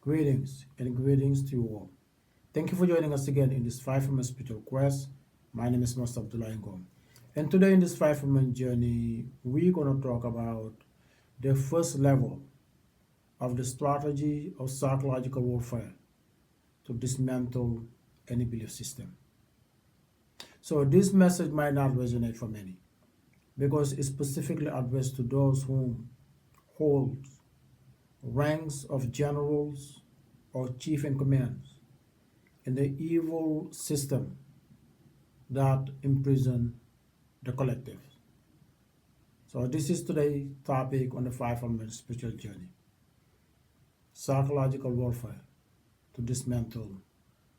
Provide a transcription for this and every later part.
Greetings and greetings to you all. Thank you for joining us again in this 5 month spiritual quest. My name is Master Abdullah Ngom. And today in this 5 month journey, we're going to talk about the first level of the strategy of psychological warfare to dismantle any belief system. So this message might not resonate for many because it's specifically addressed to those who hold ranks of generals or chief in commands in the evil system that imprison the collective. So this is today's topic on the 5 month spiritual journey. Psychological warfare to dismantle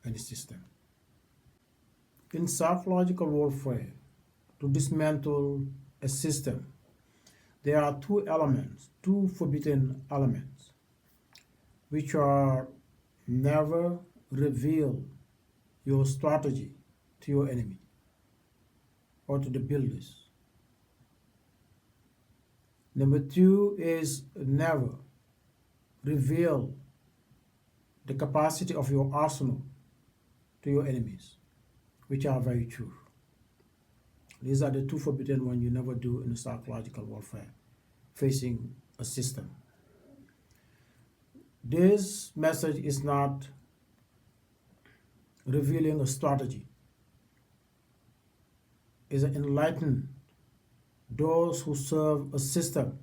any system. In psychological warfare to dismantle a system, there are two forbidden elements, which are never reveal your strategy to your enemy or to the builders. Number two is never reveal the capacity of your arsenal to your enemies, which are very true. These are the two forbidden ones you never do in psychological warfare, facing a system. This message is not revealing a strategy. It's enlighten those who serve a system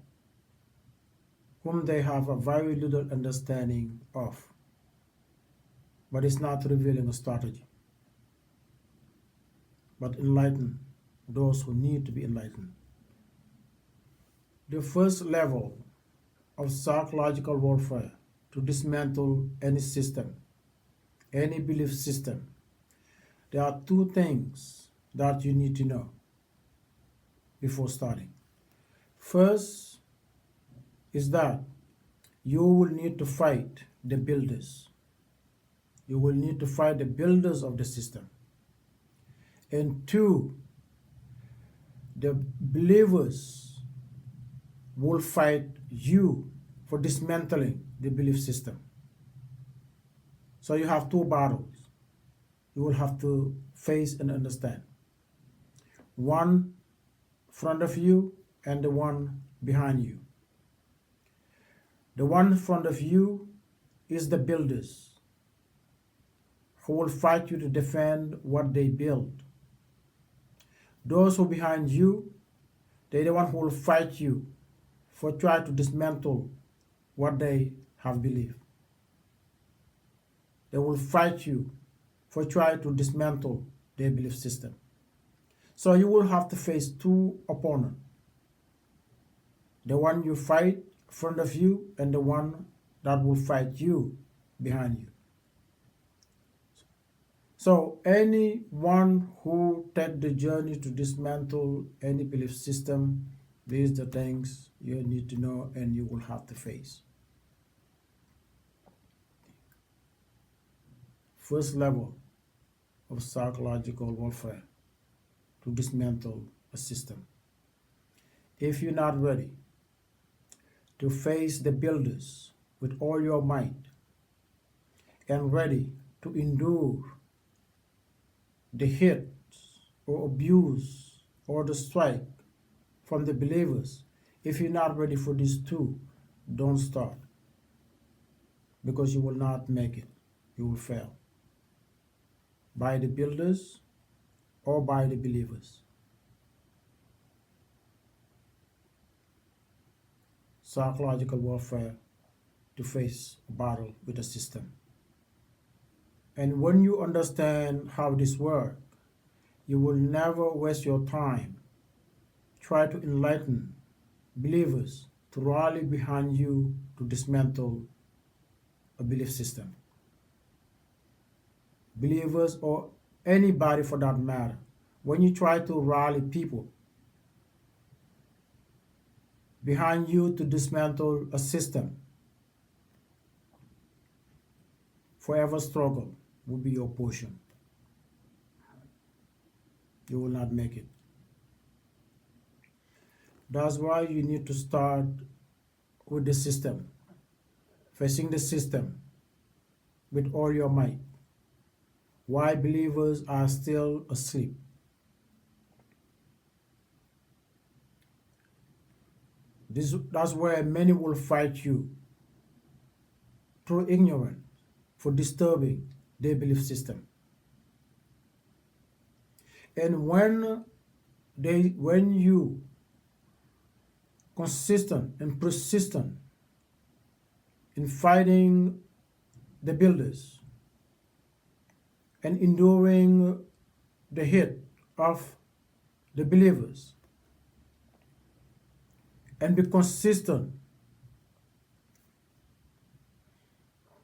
whom they have a very little understanding of, but it's not revealing a strategy, but enlighten those who need to be enlightened. The first level of psychological warfare to dismantle any system, any belief system, there are two things that you need to know before starting. First is that you will need to fight the builders. You will need to fight the builders of the system. And two, the believers will fight you for dismantling the belief system. So you have two battles you will have to face and understand. One front of you and the one behind you. The one in front of you is the builders who will fight you to defend what they build. Those who are behind you, they're the one who will fight you for trying to dismantle what they have believed. They will fight you for trying to dismantle their belief system. So you will have to face two opponents. The one you fight in front of you and the one that will fight you behind you. So anyone who take the journey to dismantle any belief system, these are the things you need to know and you will have to face. First level of psychological warfare to dismantle a system. If you're not ready to face the builders with all your might and ready to endure the hit or abuse or the strike from the believers, if you're not ready for these two, don't start, because you will not make it. You will fail by the builders or by the believers. Psychological warfare to face a battle with the system. And when you understand how this works, you will never waste your time. Try to enlighten believers to rally behind you to dismantle a belief system. Believers or anybody for that matter, when you try to rally people behind you to dismantle a system, forever struggle will be your portion. You will not make it. That's why you need to start with the system, facing the system, with all your might why believers are still asleep. That's where many will fight you through ignorance for disturbing their belief system. And when you consistent and persistent in fighting the builders and enduring the hate of the believers and be consistent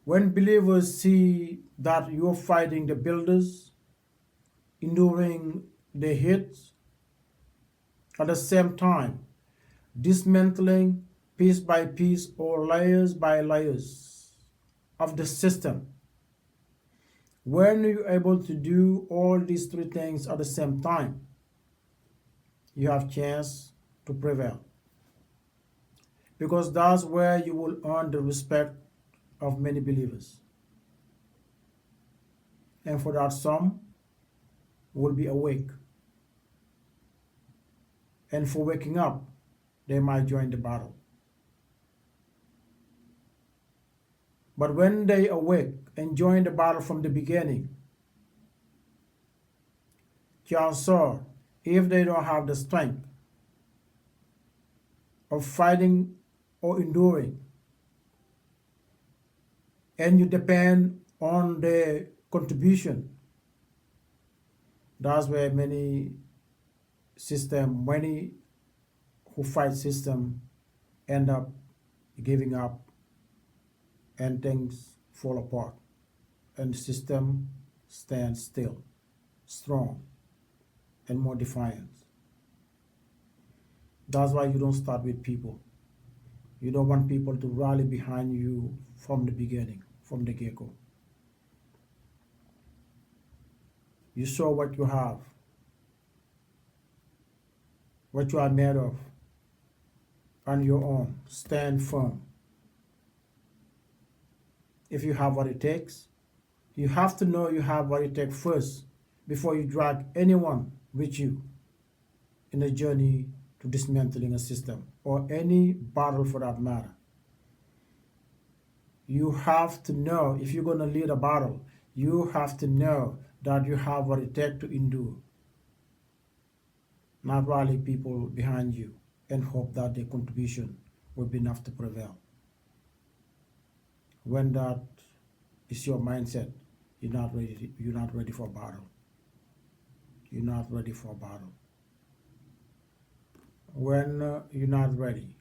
when believers see that you're fighting the builders, enduring the hate, at the same time dismantling piece by piece or layers by layers of the system. When you're able to do all these three things at the same time, you have chance to prevail. Because that's where you will earn the respect of many believers. And for that, some will be awake. And for waking up, they might join the battle. But when they awake and join the battle from the beginning, chances are, if they don't have the strength of fighting or enduring, and you depend on their contribution, that's where many who fight system end up giving up and things fall apart and the system stands still, strong and more defiant. That's why you don't start with people. You don't want people to rally behind you from the beginning, from the get-go. You show what you have, what you are made of, on your own. Stand firm. If you have what it takes, you have to know you have what it takes first before you drag anyone with you in a journey to dismantling a system or any battle for that matter. You have to know if you're going to lead a battle, you have to know that you have what it takes to endure. Not rally people behind you and hope that their contribution will be enough to prevail. When that is your mindset, you're not ready for battle. You're not ready for battle. When you're not ready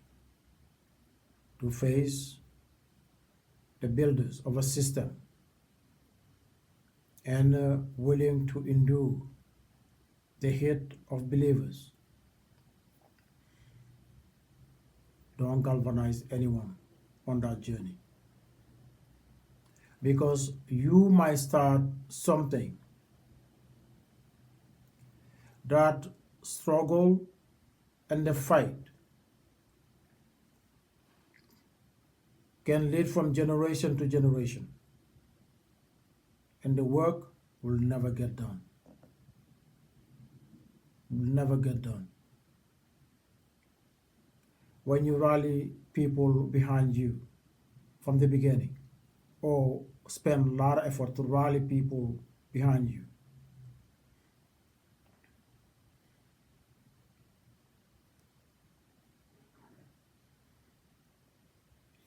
to face the builders of a system and willing to endure the hate of believers, don't galvanize anyone on that journey. Because you might start something that struggle and the fight can lead from generation to generation, and the work will never get done. Will never get done. When you rally people behind you from the beginning, or spend a lot of effort to rally people behind you,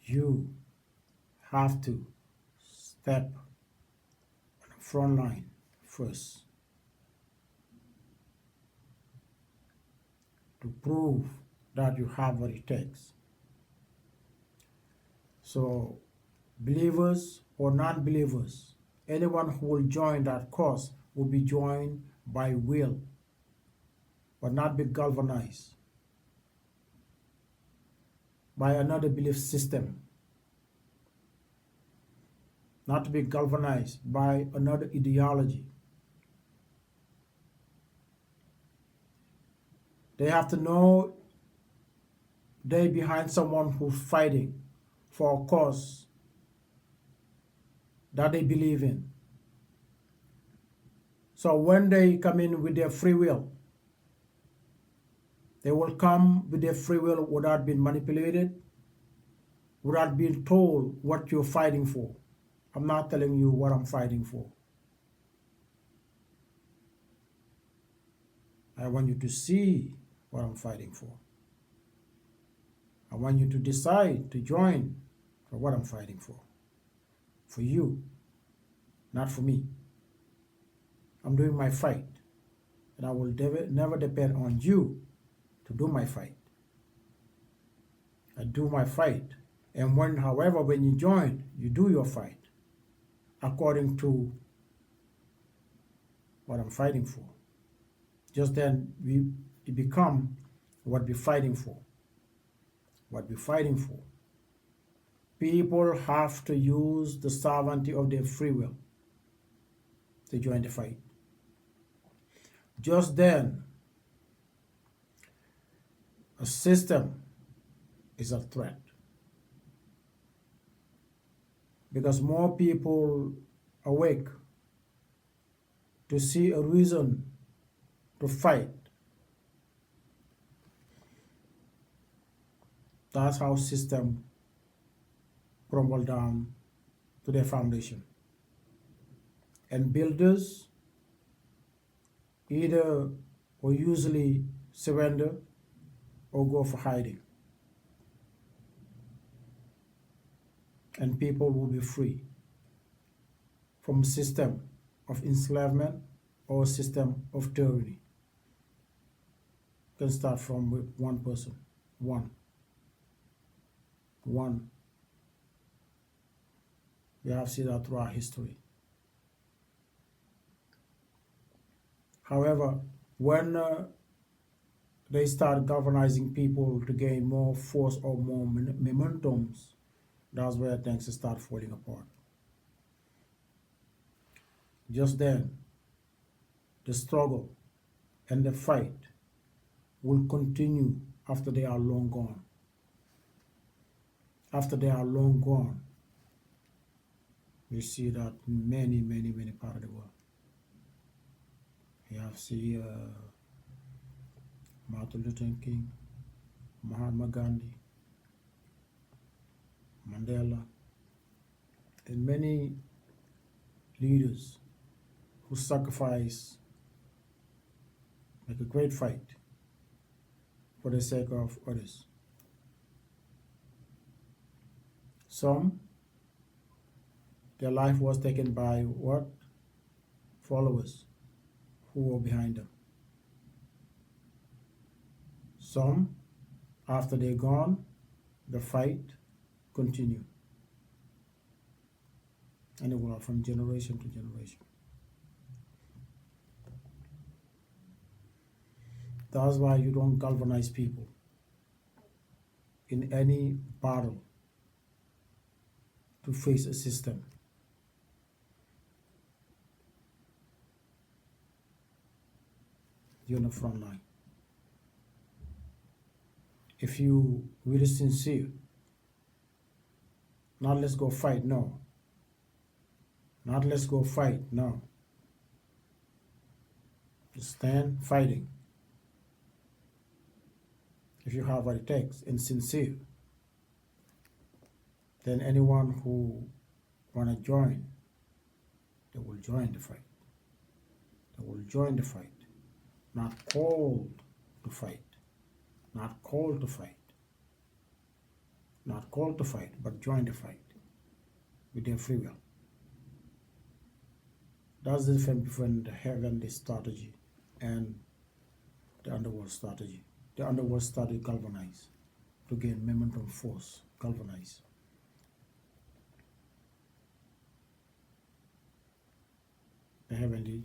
you have to step on the front line first to prove that you have what it takes. So, believers or non-believers, anyone who will join that cause will be joined by will, but not be galvanized by another belief system, not to be galvanized by another ideology. They have to know they behind someone who's fighting for a cause that they believe in. So when they come in with their free will, they will come with their free will without being manipulated, without being told what you're fighting for. I'm not telling you what I'm fighting for. I want you to see what I'm fighting for. I want you to decide to join for what I'm fighting for. For you, not for me. I'm doing my fight, and I will never depend on you to do my fight. I do my fight, and when you join, you do your fight according to what I'm fighting for. Just then, we become what we're fighting for. What we're fighting for. People have to use the sovereignty of their free will to join the fight. Just then, a system is a threat. Because more people awake to see a reason to fight. That's how system crumble down to their foundation. And builders either or usually surrender or go for hiding. And people will be free from a system of enslavement or a system of tyranny. Can start from with one person. One. We have seen that throughout history. However, when they start galvanizing people to gain more force or more momentums, that's where things start falling apart. Just then, the struggle and the fight will continue after they are long gone. After they are long gone, we see that in many parts of the world. You have see Martin Luther King, Mahatma Gandhi, Mandela, and many leaders who sacrifice, make a great fight for the sake of others. Some, their life was taken by what? Followers who were behind them. Some, after they're gone, the fight continue. And it will from generation to generation. That's why you don't galvanize people in any battle to face a system. You're on the front line. If you really sincere, not let's go fight, no. Not let's go fight, no. Just stand fighting. If you have what it takes and sincere, then anyone who want to join, they will join the fight. They will join the fight. Not called to fight. Not called to fight. Not called to fight, but join the fight with their free will. That's the difference between the heavenly strategy and the underworld strategy. The underworld strategy galvanize to gain momentum force, galvanize. The heavenly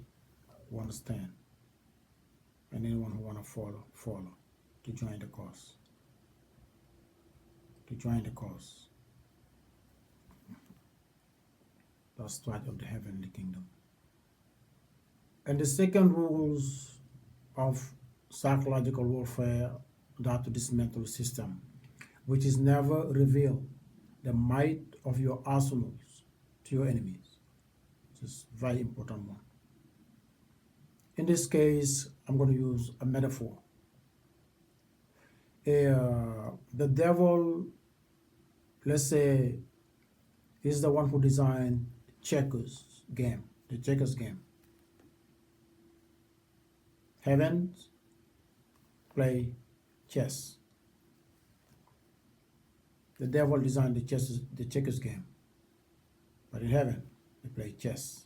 want to stand, and anyone who want to follow to join the cause. To join the cause. That's the right of the heavenly kingdom. And the second rules of psychological warfare, that to dismantle the system, which is never reveal the might of your arsenals to your enemies. This is a very important one. In this case, I'm going to use a metaphor. The devil, let's say, is the one who designed checkers game, the checkers game. Heavens play chess. The devil designed the checkers game, but in heaven they play chess.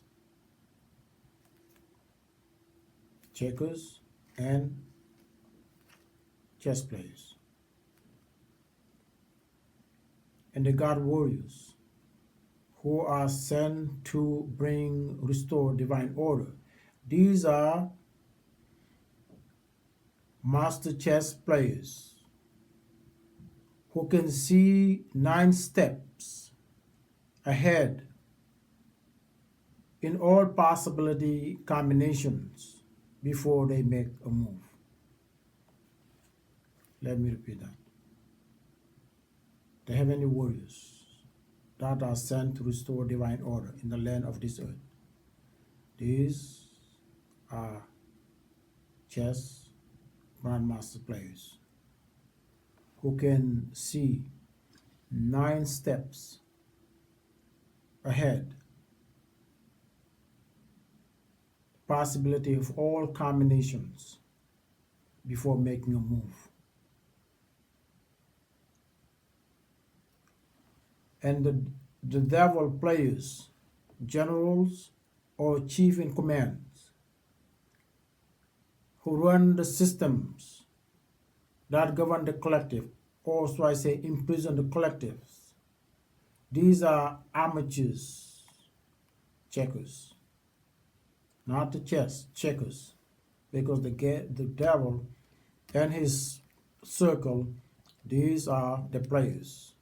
Checkers and chess players. And the God warriors who are sent to restore divine order. These are master chess players who can see 9 steps ahead in all possibility combinations before they make a move. Let me repeat that. The heavenly warriors that are sent to restore divine order in the land of this earth. These are chess grandmaster players who can see 9 steps ahead, possibility of all combinations before making a move. And the devil players, generals or chief in commands, who run the systems that govern the collective, or so I say imprison the collectives. These are amateurs checkers, not the chess checkers, because the devil and his circle, these are the players.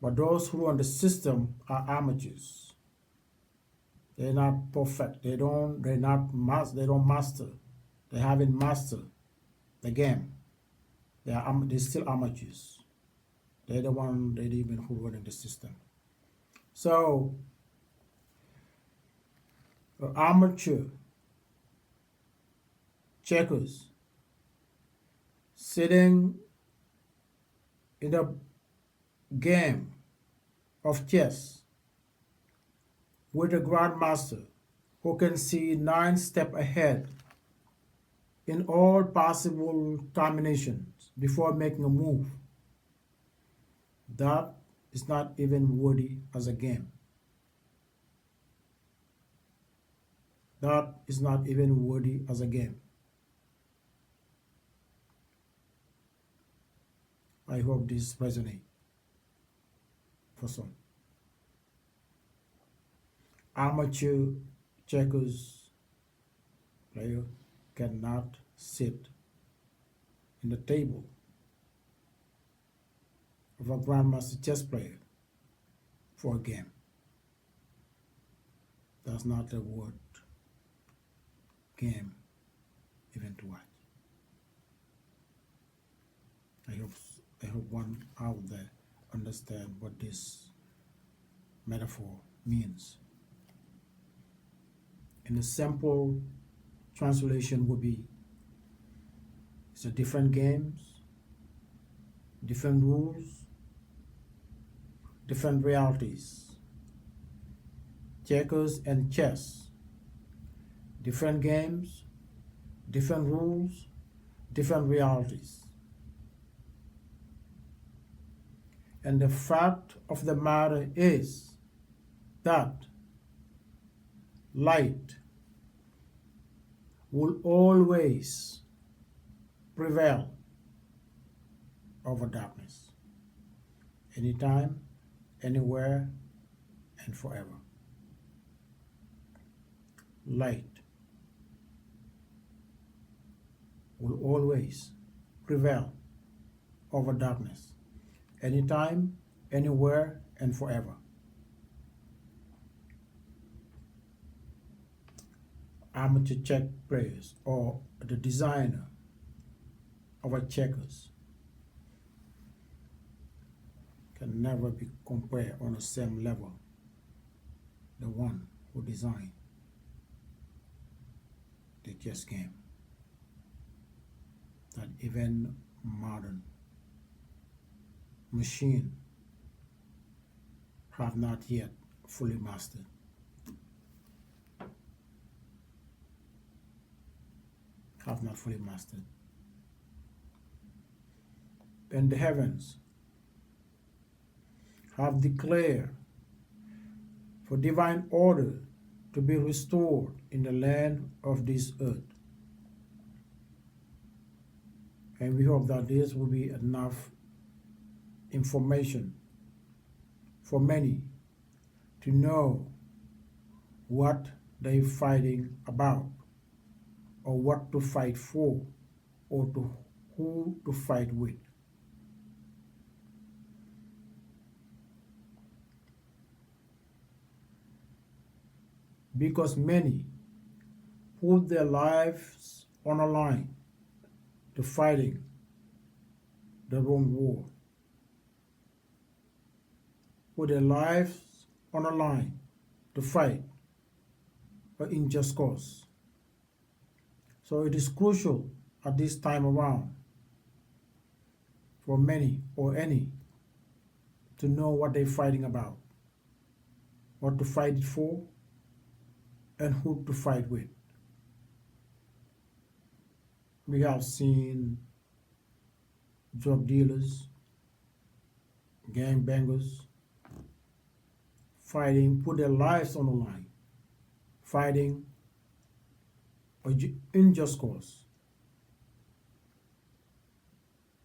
But those who run the system are amateurs. They're not perfect. They don't master. They haven't mastered the game. They're still amateurs. They're the one they even who running the system. So amateur checkers sitting in a game of chess with a grandmaster who can see 9 steps ahead in all possible combinations before making a move. That is not even worthy as a game. That is not even worthy as a game. I hope this resonates for some. Amateur checkers player cannot sit in the table of a grandmaster chess player for a game. That's not the word game even to watch. I hope one out there understand what this metaphor means. And the simple translation would be, it's a different games, different rules, different realities. Checkers and chess, different games, different rules, different realities. And the fact of the matter is that light will always prevail over darkness, anytime, anywhere, and forever. Light will always prevail over darkness, anytime, anywhere, and forever. Amateur check players or the designer of a checkers can never be compared on the same level the one who designed the chess game that even modern machine have not yet fully mastered. Have not fully mastered. And the heavens have declared for divine order to be restored in the land of this earth. And we hope that this will be enough information for many to know what they're fighting about, or what to fight for, or to who to fight with. Because many put their lives on a line to fighting the wrong war. Put their lives on a line to fight an unjust cause. So it is crucial at this time around for many or any to know what they're fighting about, what to fight it for, and who to fight with. We have seen drug dealers, gangbangers fighting, put their lives on the line, fighting an unjust cause,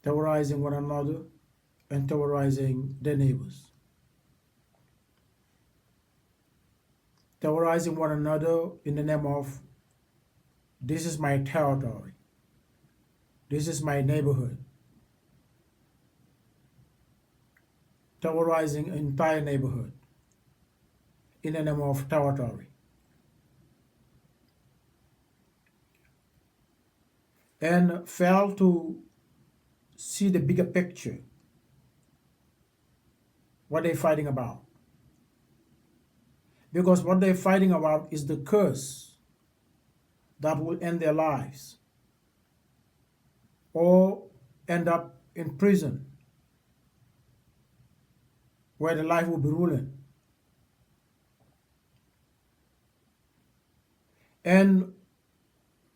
terrorizing one another and terrorizing their neighbors, terrorizing one another in the name of, this is my territory, this is my neighborhood, terrorizing an entire neighborhood in the name of territory. And fail to see the bigger picture, what they're fighting about. Because what they're fighting about is the curse that will end their lives or end up in prison where the life will be ruined. And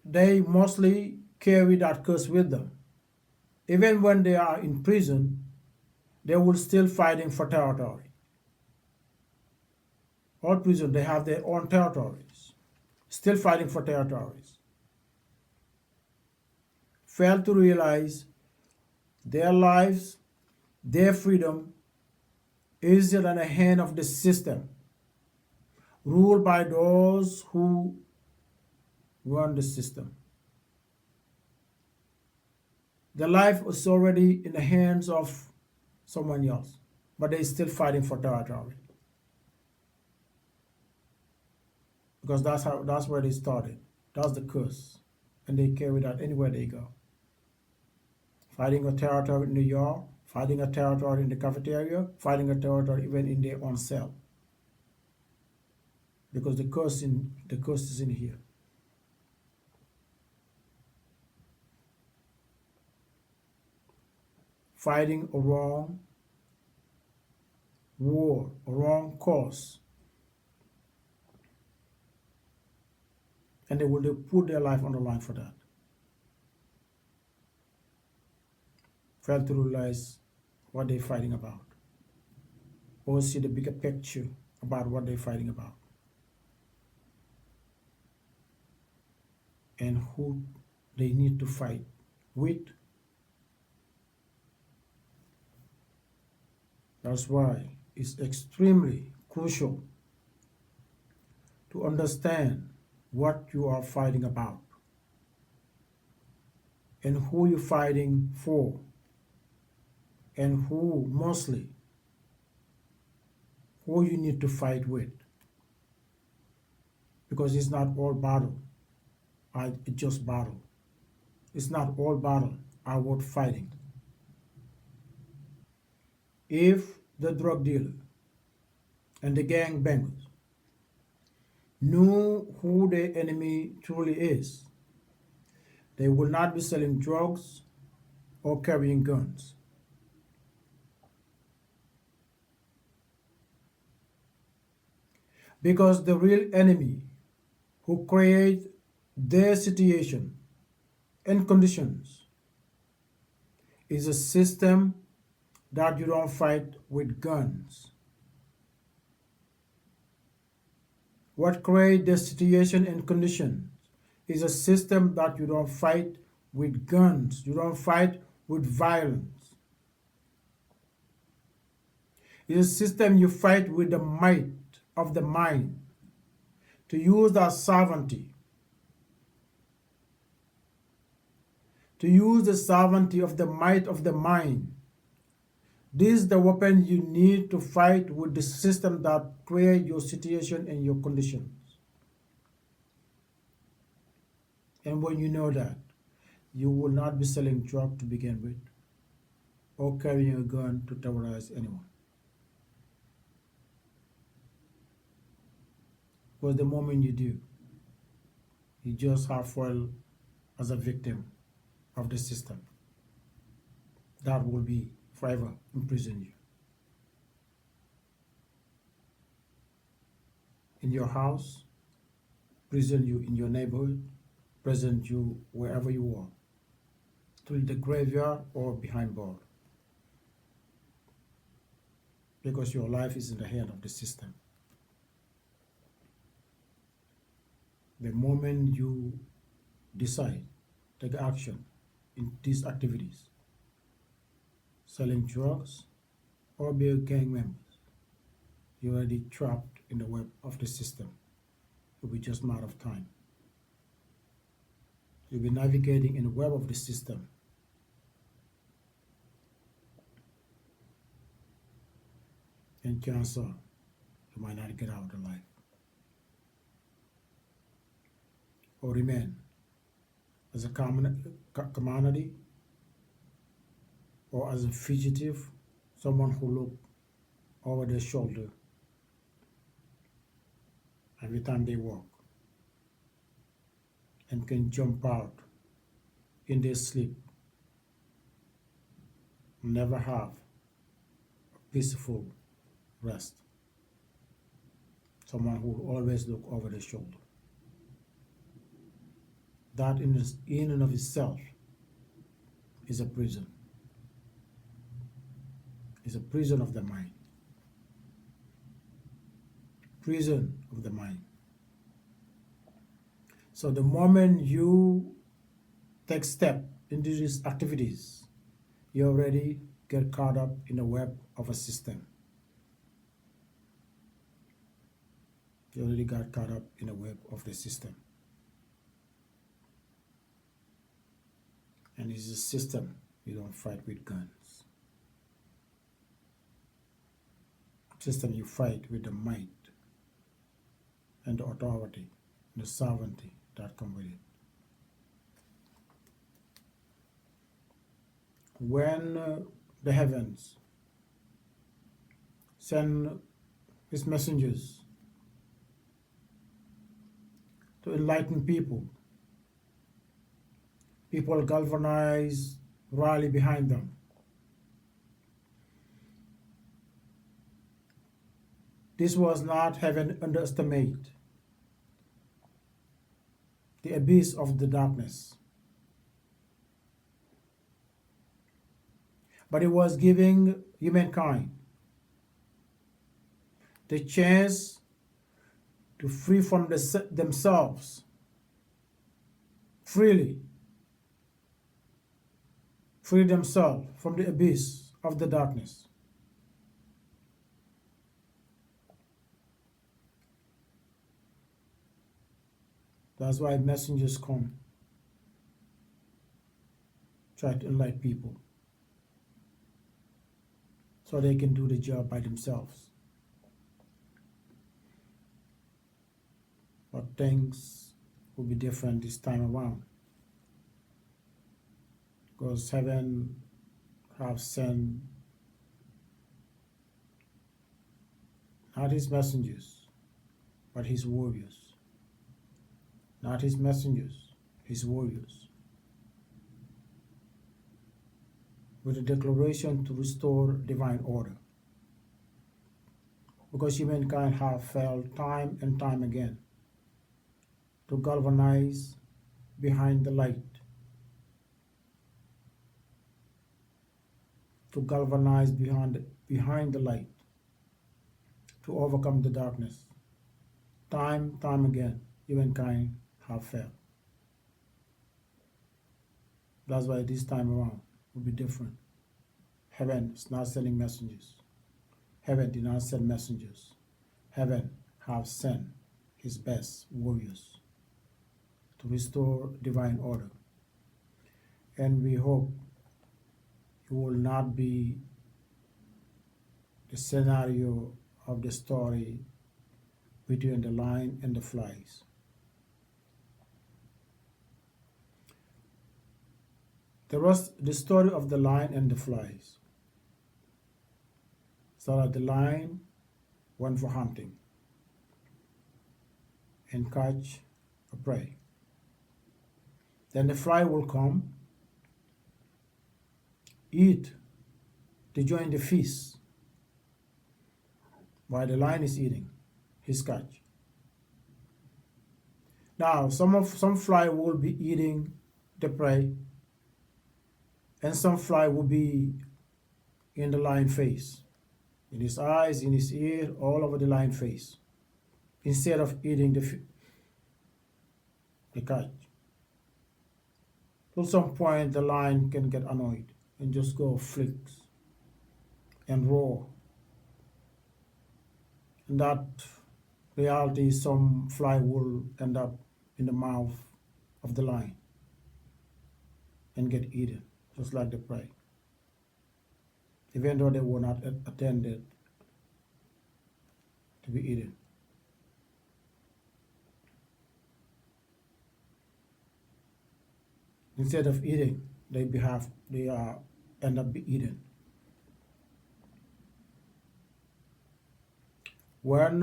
they mostly carry that curse with them. Even when they are in prison, they will still fighting for territory. All prisons, they have their own territories, still fighting for territories. Fail to realize their lives, their freedom is in the hand of the system, ruled by those who run the system. Their life is already in the hands of someone else, but they're still fighting for territory. Because that's where they started. That's the curse. And they carry that anywhere they go. Fighting a territory in New York, fighting a territory in the cafeteria, fighting a territory even in their own cell. Because the curse is in here. Fighting a wrong war, a wrong cause. And they will put their life on the line for that. Fail to realize what they're fighting about, or see the bigger picture about what they're fighting about, and who they need to fight with. That's why it's extremely crucial to understand what you are fighting about and who you're fighting for, and who you need to fight with. Because it's not all battle are just battle. It's not all battle are worth fighting. If the drug dealer and the gang bangers knew who the enemy truly is, they would not be selling drugs or carrying guns. Because the real enemy who create their situation and conditions is a system that you don't fight with guns. What creates the situation and conditions is a system that you don't fight with guns. You don't fight with violence. It's a system you fight with the might of the mind to use that sovereignty, to use the sovereignty of the might of the mind. This is the weapon you need to fight with the system that creates your situation and your conditions. And when you know that, you will not be selling drugs to begin with or carrying a gun to terrorize anyone. Because the moment you do, you just have fall as a victim of the system that will be forever imprison you. In your house, prison you in your neighborhood, prison you wherever you are, to the graveyard or behind bars. Because your life is in the hand of the system. The moment you decide, take action in these activities, selling drugs or be a gang member, you're already trapped in the web of the system. It will be just a matter of time. You'll be navigating in the web of the system. And chances are you might not get out alive. Or remain as a commodity or as a fugitive, someone who look over their shoulder every time they walk and can jump out in their sleep, never have a peaceful rest. Someone who always look over their shoulder. That in and of itself is a prison. It's a prison of the mind. Prison of the mind. So the moment you take step into these activities, you already get caught up in the web of a system. You already got caught up in the web of the system. And it's a system you don't fight with guns. System you fight with the might and the authority, the sovereignty that come with it. When the heavens send his messengers to enlighten people, people galvanize, rally behind them. This was not heaven underestimate the abyss of the darkness, but it was giving humankind the chance to free from themselves freely, free themselves from the abyss of the darkness. That's why messengers come, try to enlighten people so they can do the job by themselves. But things will be different this time around, because heaven have sent not his messengers, but his warriors. not his messengers, his warriors, with a declaration to restore divine order. Because humankind have failed time and time again to galvanize behind the light, to galvanize behind the light, to overcome the darkness. Time again, humankind have failed. That's why this time around will be different. Heaven is not sending messengers. Heaven did not send messengers. Heaven have sent his best warriors to restore divine order. And we hope it will not be the scenario of the story between the lion and the flies. The story of the lion and the flies. So that the lion went for hunting and catch a prey. Then the fly will come, eat to join the feast while the lion is eating his catch. Now, some fly will be eating the prey, and some fly will be in the lion's face, in his eyes, in his ear, all over the lion's face, instead of eating the catch. At some point, the lion can get annoyed and just go flicks and roar. And that reality, some fly will end up in the mouth of the lion and get eaten, just like the prey, even though they were not intended to be eaten. Instead of eating, they end up be eaten. When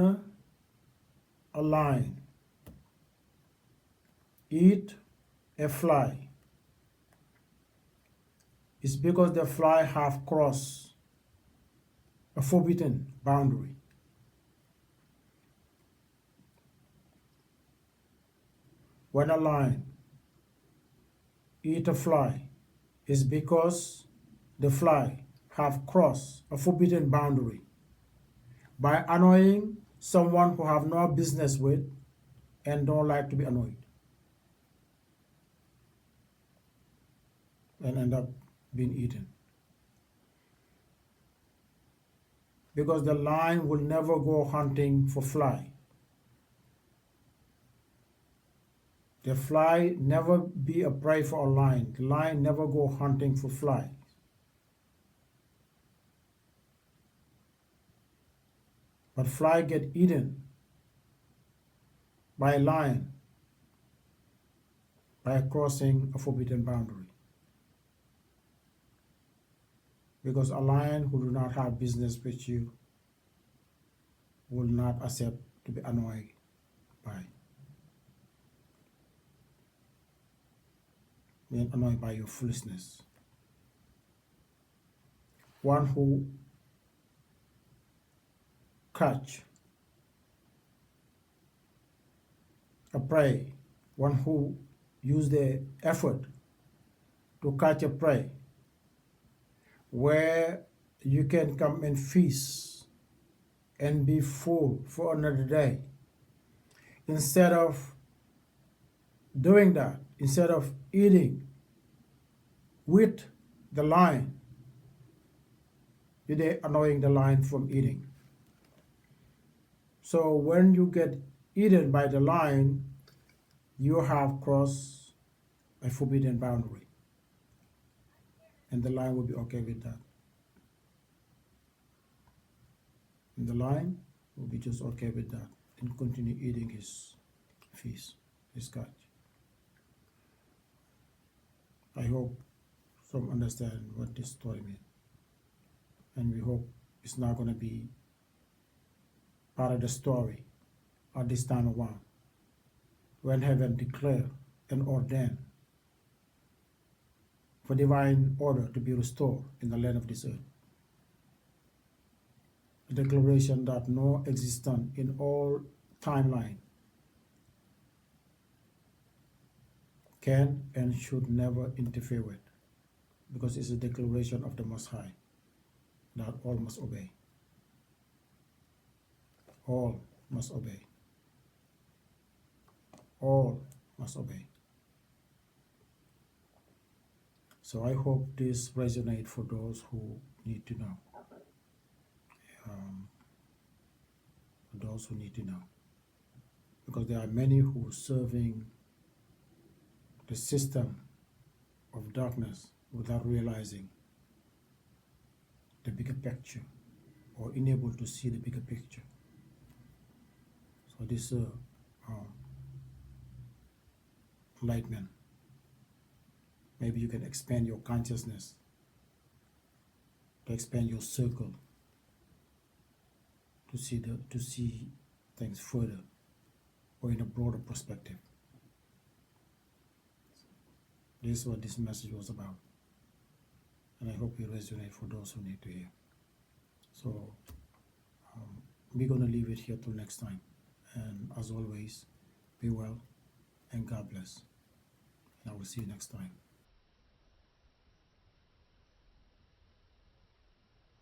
a lion eat a fly, it's because the fly have crossed a forbidden boundary. When a lion eat a fly, it's because the fly have crossed a forbidden boundary by annoying someone who have no business with and don't like to be annoyed, and end up being eaten. Because the lion will never go hunting for fly. The fly never be a prey for a lion. The lion never go hunting for fly. But fly get eaten by a lion by crossing a forbidden boundary. Because a lion who do not have business with you will not accept to be annoyed by. Being annoyed by your foolishness. One who catch a prey, one who use the effort to catch a prey, where you can come and feast and be full for another day. Instead of doing that, instead of eating with the lion, you're annoying the lion from eating. So when you get eaten by the lion, you have crossed a forbidden boundary. And the lion will be okay with that. And the lion will be just okay with that and continue eating his feast, his catch. I hope some understand what this story means. And we hope it's not going to be part of the story at this time around. when heaven declared and ordained for divine order to be restored in the land of this earth. A declaration that no existence in all timeline can and should never interfere with, because it's a declaration of the Most High that all must obey. All must obey. All must obey. So I hope this resonates for those who need to know. For those who need to know. Because there are many who are serving the system of darkness without realizing the bigger picture or unable to see the bigger picture. So this enlightenment, maybe you can expand your consciousness, to expand your circle, to see things further or in a broader perspective. This is what this message was about, and I hope it resonates for those who need to hear. So we're going to leave it here till next time, and as always, be well and God bless, and I will see you next time.